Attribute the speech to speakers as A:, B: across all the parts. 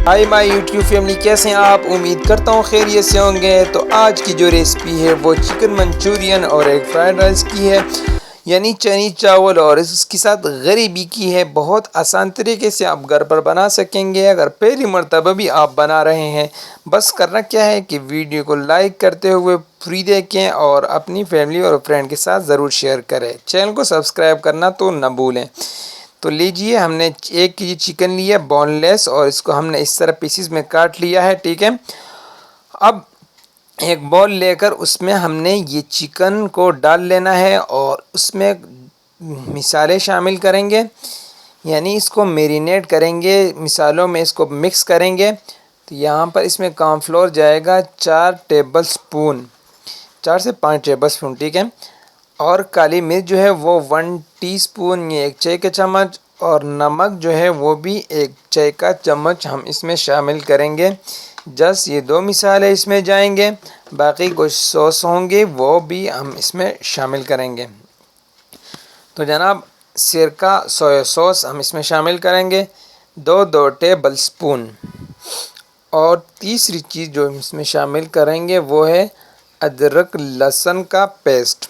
A: Hi my YouTube family, कैसे हैं आप? उम्मीद करता हूँ खैरियत से होंगे। तो आज की जो रेसिपी है वो चिकन मंचूरियन और एक फ्राइड राइस की है, यानी चनी चावल और इसके साथ गरीबी की है। बहुत आसान तरीके से आप घर पर बना सकेंगे अगर पहली मर्तबा भी आप बना रहे हैं। बस करना क्या है कि वीडियो को लाइक करते हुए पूरी देखें और अपनी फैमिली और फ्रेंड के साथ ज़रूर शेयर करें। चैनल को सब्सक्राइब करना तो न भूलें। तो लीजिए, हमने 1 केजी चिकन लिया बोनलेस और इसको हमने इस तरह पीसीस में काट लिया है, ठीक है। अब एक बॉल लेकर उसमें हमने ये चिकन को डाल लेना है और उसमें मिसाले शामिल करेंगे, यानी इसको मैरिनेट करेंगे, मिसालों में इसको मिक्स करेंगे। तो यहाँ पर इसमें कॉर्नफ्लोर जाएगा 4 टेबल स्पून, 4 से 5 टेबल स्पून, ठीक है। और काली मिर्च जो है वो 1 टीस्पून, ये 1 चाय का चम्मच, और नमक जो है वो भी 1 चाय का चम्मच हम इसमें शामिल करेंगे। जस्ट ये 2 मिसाले इसमें जाएंगे, बाकी कुछ सॉस होंगे वो भी हम इसमें शामिल करेंगे। तो जनाब, सिरका सोया सॉस हम इसमें शामिल करेंगे 2 टेबल स्पून। और तीसरी चीज़ जो हम इसमें शामिल करेंगे वो है अदरक लहसुन का पेस्ट।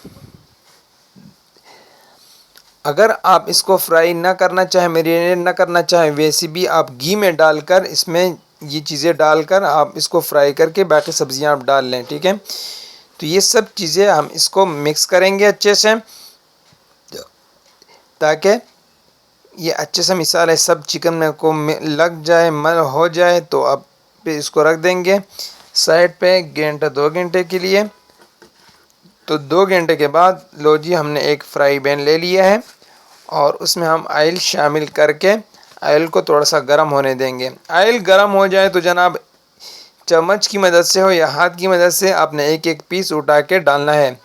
A: अगर आप इसको फ्राई ना करना चाहें, मैरिनेट ना करना चाहें, वैसे भी आप घी में डालकर इसमें ये चीज़ें डालकर आप इसको फ्राई करके बाकी सब्ज़ियां आप डाल लें, ठीक है। तो ये सब चीज़ें हम इसको मिक्स करेंगे अच्छे से, ताकि ये अच्छे से मिसाले सब चिकन में को लग जाए, मल हो जाए। तो अब इसको रख देंगे साइड पे घंटा 2 घंटे के लिए। तो 2 घंटे के बाद लो जी, हमने एक फ्राई पैन ले लिया है और उसमें हम ऑयल शामिल करके ऑयल को थोड़ा सा गर्म होने देंगे। ऑयल गर्म हो जाए तो जनाब, चम्मच की मदद से हो या हाथ की मदद से आपने एक एक पीस उठा के डालना है।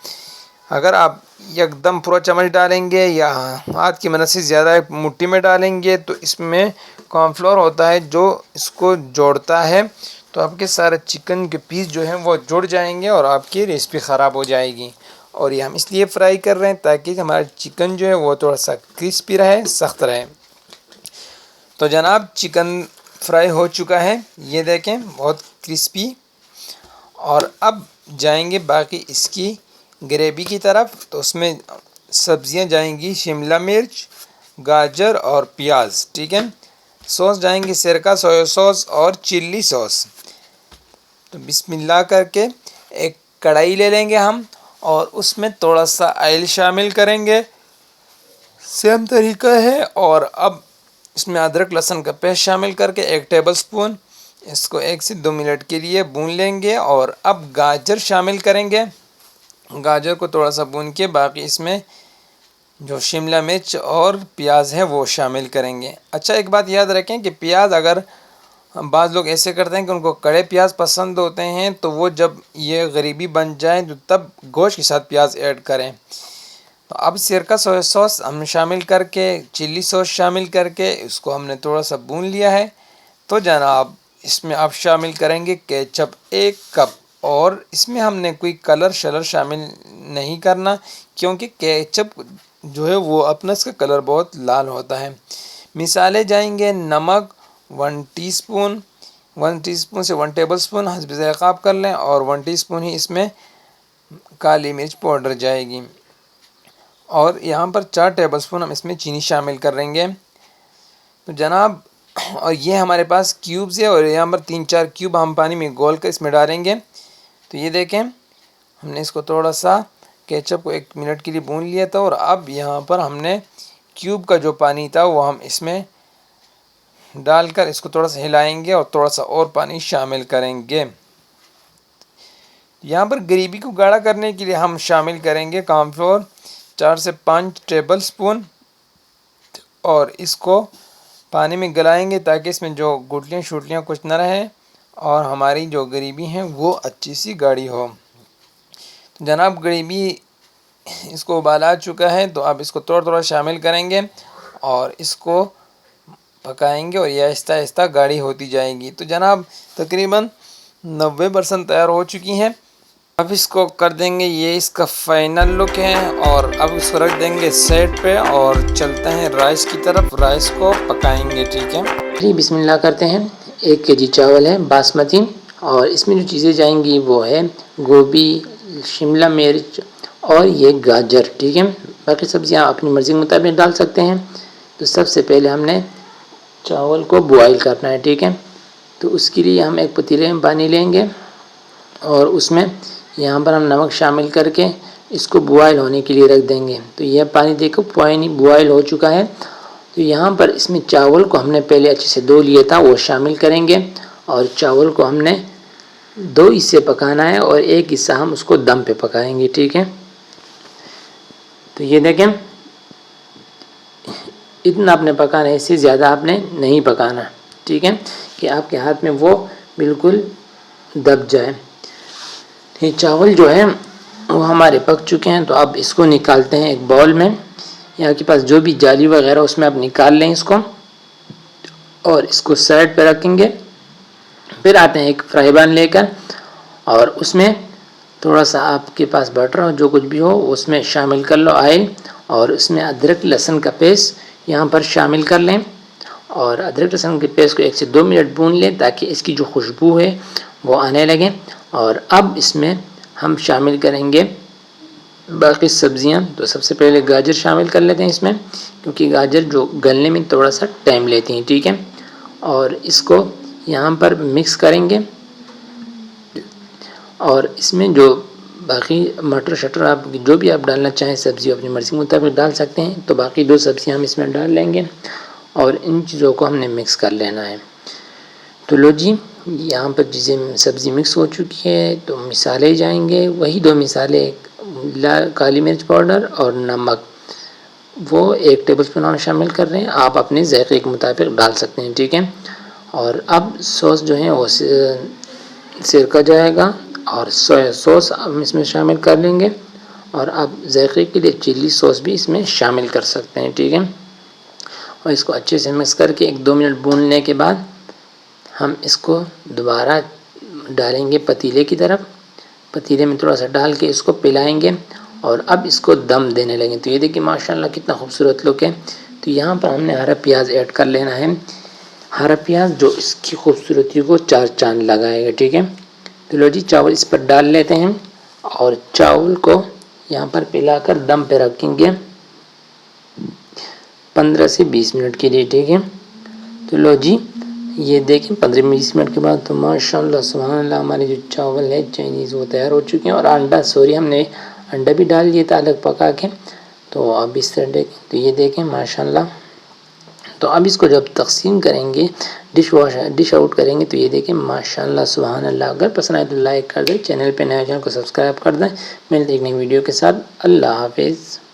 A: अगर आप एकदम पूरा चम्मच डालेंगे या हाथ की मदद से ज़्यादा मुट्ठी में डालेंगे तो इसमें कॉर्नफ्लोर होता है जो इसको जोड़ता है, तो आपके सारे चिकन के पीस जो हैं वो जुड़ जाएंगे और आपकी रेसिपी ख़राब हो जाएगी। और ये हम इसलिए फ्राई कर रहे हैं ताकि हमारा चिकन जो है वो थोड़ा सा क्रिस्पी रहे, सख्त रहे। तो जनाब, चिकन फ्राई हो चुका है, ये देखें बहुत क्रिस्पी। और अब जाएंगे बाकी इसकी ग्रेवी की तरफ। तो उसमें सब्जियां जाएंगी शिमला मिर्च, गाजर और प्याज, ठीक है। सॉस जाएंगी सिरका, सोया सॉस और चिल्ली सॉस। तो बिस्मिल्लाह करके एक कढ़ाई ले लेंगे हम और उसमें थोड़ा सा ऑयल शामिल करेंगे, सेम तरीका है। और अब इसमें अदरक लहसुन का पेस्ट शामिल करके 1 टेबल स्पून इसको 1 से 2 मिनट के लिए भून लेंगे। और अब गाजर शामिल करेंगे, गाजर को थोड़ा सा भून के बाकी इसमें जो शिमला मिर्च और प्याज है वो शामिल करेंगे। अच्छा, एक बात याद रखें कि प्याज, अगर बाज़ लोग ऐसे करते हैं कि उनको कड़े प्याज पसंद होते हैं, तो वो जब ये गरीबी बन जाए तो तब गोश्त के साथ प्याज ऐड करें। तो अब सिरका सोया सॉस हम शामिल करके, चिल्ली सॉस शामिल करके इसको हमने थोड़ा सा भून लिया है। तो जनाब, इसमें आप शामिल करेंगे केचप 1 कप। और इसमें हमने कोई कलर शलर शामिल नहीं करना, क्योंकि केचप जो है वो अपना इसका कलर बहुत लाल होता है। मिसाले जाएंगे नमक 1 टीस्पून, 1 टीस्पून से 1 टेबल स्पून हस्ब ज़ायक़ा आप कर लें, और 1 टीस्पून ही इसमें काली मिर्च पाउडर जाएगी। और यहाँ पर 4 टेबल स्पून हम इसमें चीनी शामिल करेंगे। तो जनाब, और ये हमारे पास क्यूब्स है और यहाँ पर 3-4 क्यूब हम पानी में घोल कर इसमें डालेंगे। तो ये देखें, हमने इसको थोड़ा सा केचप को 1 मिनट के लिए भून लिया था। और अब यहाँ पर हमने क्यूब का जो पानी था वो हम इसमें डालकर इसको थोड़ा सा हिलाएंगे और थोड़ा सा और पानी शामिल करेंगे। यहाँ पर ग्रेवी को गाढ़ा करने के लिए हम शामिल करेंगे कॉर्नफ्लोर 4 से 5 टेबल स्पून, और इसको पानी में गलाएंगे ताकि इसमें जो गुठलियाँ शुटलियाँ कुछ न रहें और हमारी जो ग्रेवी है वो अच्छी सी गाढ़ी हो। तो जनाब, ग्रेवी इसको उबाला चुका है, तो अब इसको थोड़ा थोड़ा शामिल करेंगे और इसको पकाएंगे और ये आहिस्ता आहिस्ता गाढ़ी होती जाएगी। तो जनाब, तकरीबन 90% तैयार हो चुकी हैं। अब इसको कर देंगे, ये इसका फाइनल लुक है। और अब इसको रख देंगे साइड पे और चलते हैं राइस की तरफ, राइस को पकाएंगे, ठीक है जी। बिस्मिल्लाह करते हैं।
B: 1 केजी चावल है बासमती, और इसमें जो चीज़ें जाएंगी वो है गोभी, शिमला मिर्च और ये गाजर, ठीक है। बाकी सब्जियां अपनी मर्ज़ी के मुताबिक डाल सकते हैं। तो सबसे पहले हमने चावल को बॉईल करना है, ठीक है। तो उसके लिए हम एक पतीले में पानी लेंगे और उसमें यहाँ पर हम नमक शामिल करके इसको बॉयल होने के लिए रख देंगे। तो यह पानी देखो पानी बॉयल हो चुका है। तो यहाँ पर इसमें चावल को हमने पहले अच्छे से धो लिया था वो शामिल करेंगे, और चावल को हमने 2 हिस्से पकाना है और 1 हिस्सा हम उसको दम पे पकाएंगे, ठीक है। तो ये देखें इतना आपने पकाना है, इससे ज़्यादा आपने नहीं पकाना, ठीक है, कि आपके हाथ में वो बिल्कुल दब जाए। ये चावल जो है वो हमारे पक चुके हैं। तो अब इसको निकालते हैं एक बाउल में, या आपके पास जो भी जाली वगैरह उसमें आप निकाल लें इसको, और इसको साइड पे रखेंगे। फिर आते हैं एक फ्राई पैन लेकर, और उसमें थोड़ा सा आपके पास बटर हो जो कुछ भी हो उसमें शामिल कर लो ऑयल, और उसमें अदरक लहसुन का पेस्ट यहाँ पर शामिल कर लें, और अदरक लहसुन के पेस्ट को 1 से 2 मिनट भून लें ताकि इसकी जो खुशबू है वो आने लगे। और अब इसमें हम शामिल करेंगे बाकी सब्जियां। तो सबसे पहले गाजर शामिल कर लेते हैं इसमें, क्योंकि गाजर जो गलने में थोड़ा सा टाइम लेती हैं, ठीक है। और इसको यहाँ पर मिक्स करेंगे, और इसमें जो बाकी मटर शटर आप जो भी आप डालना चाहें सब्ज़ी अपनी मर्ज़ी के मुताबिक डाल सकते हैं। तो बाकी 2 सब्ज़ियाँ हम इसमें डाल लेंगे और इन चीज़ों को हमने मिक्स कर लेना है। तो लो जी, यहाँ पर चीज़ें सब्ज़ी मिक्स हो चुकी है। तो मिसाले जाएंगे वही 2 मिसाले, काली मिर्च पाउडर और नमक, वो 1 टेबलस्पून हम शामिल कर रहे हैं। आप अपने ज़ायक़े के मुताबिक डाल सकते हैं, ठीक है। और अब सॉस जो है वो सिरका जाएगा, और सोया सॉस हम इसमें शामिल कर लेंगे, और आप ज़ायक़े के लिए चिली सॉस भी इसमें शामिल कर सकते हैं, ठीक है। और इसको अच्छे से मिक्स करके 1-2 मिनट भूनने के बाद हम इसको दोबारा डालेंगे पतीले की तरफ। पतीले में थोड़ा सा डाल के इसको पिलाएंगे, और अब इसको दम देने लगें। तो ये देखिए माशाल्लाह कितना खूबसूरत लुक है। तो यहाँ पर हमने हरा प्याज ऐड कर लेना है, हरा प्याज जो इसकी खूबसूरती को 4 चांद लगाएगा, ठीक है। तो लो जी, चावल इस पर डाल लेते हैं, और चावल को यहाँ पर पिलाकर दम पे रखेंगे 15 से 20 मिनट के लिए, ठीक है। तो लो जी, ये देखें 15-20 मिनट के बाद तो माशाल्लाह सुभान अल्लाह हमारे जो चावल है चाइनीज़ वो तैयार हो चुके हैं। और हमने अंडा भी डाल दिया था अलग पका के। तो अब इस तरह देखें, तो ये देखें माशाल्लाह। तो अब इसको जब तकसीम करेंगे, डिश आउट करेंगे, तो ये देखें माशाल्लाह सुभान अल्लाह। अगर पसंद आए तो लाइक कर दें, चैनल पे नए चैनल को सब्सक्राइब कर दें। मिलते हैं एक नई वीडियो के साथ। अल्लाह हाफिज़।